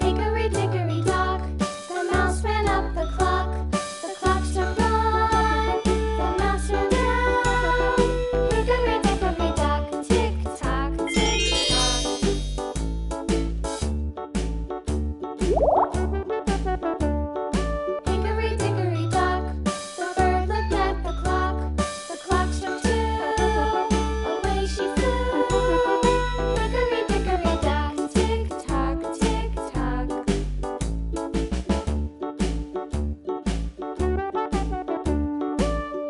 Hickory dickory dock, the mouse ran up the clock. The clock struck one, the mouse ran down. Hickory dickory dock, tick tock, tick tock. Hickory dickory dock, the bird looked at the clock. The clock struck two, away she flew. Hickory dickory dock, tick tock, tick tock.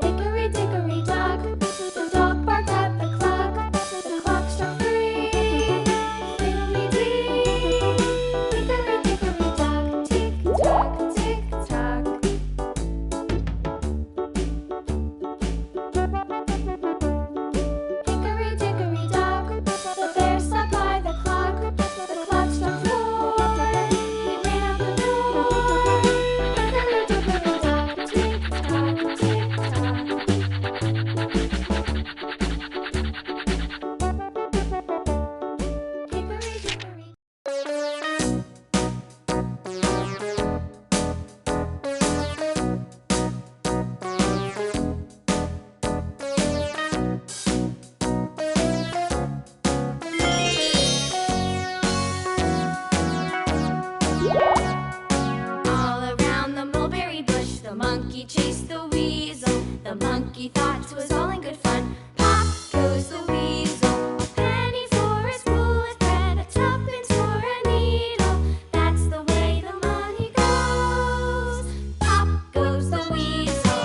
Hickory dickory dock, the dog barked at the clock. The clock struck three, fiddly-dee. Hickory dickory dock, tick tock, tick tock. Hickory dickory dock, the bear sat by the clock. The clock struck four, he ran out the door. Hickory dickory dock, tick tock, tick tock. Hickory dickory. All around the mulberry bush, the monkey chased the weasel. The monkey thought 'twas all in good fun. Pop goes the weasel, a penny for a spool of thread, a tuppence for a needle. That's the way the money goes. Pop goes the weasel.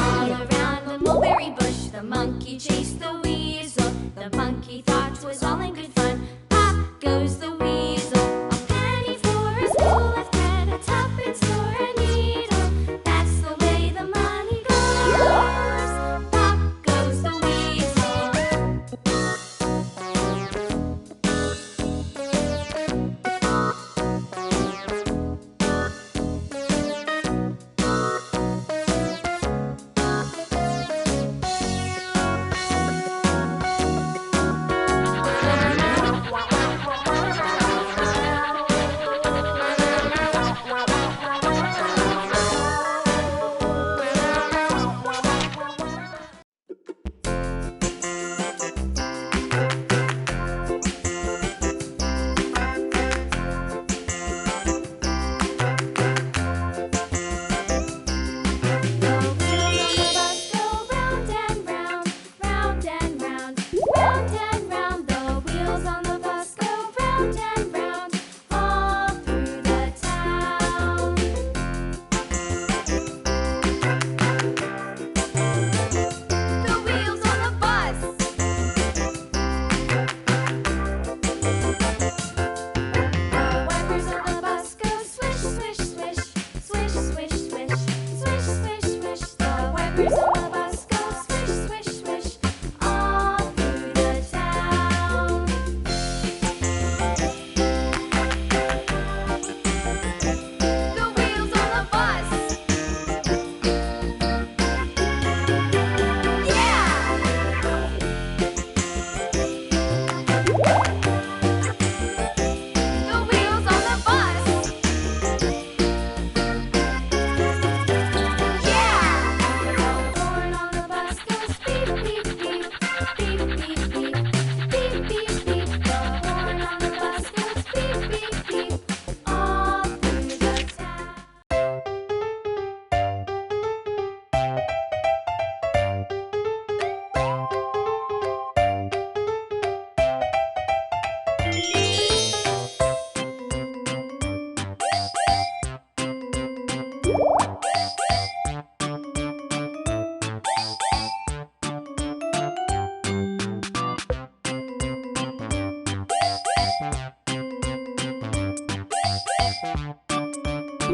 All around the mulberry bush, the monkey chased the weasel. The monkey thought 'twas all in good fun. Pop goes the weasel, a penny for a spool of thread, a tuppence for a needle. That's the way the money goes. Pop goes the weasel.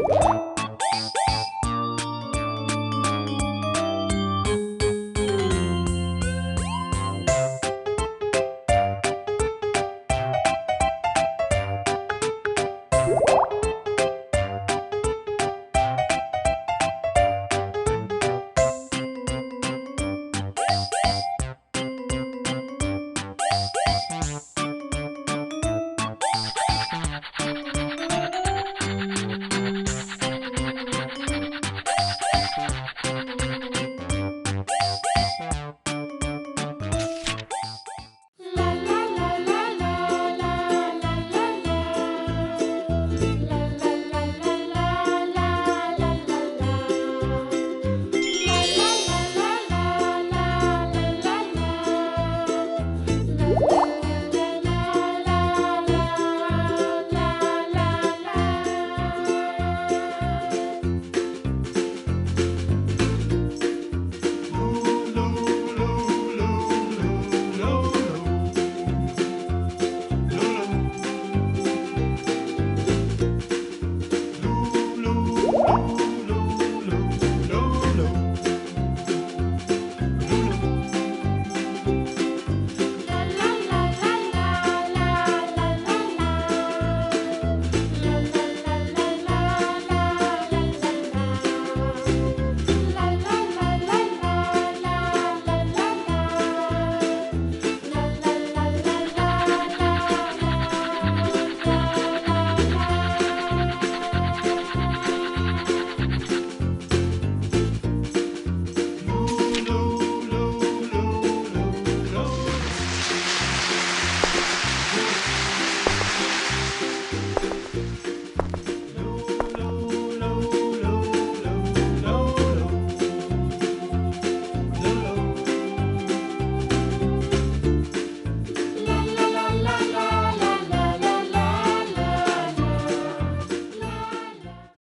Thank you.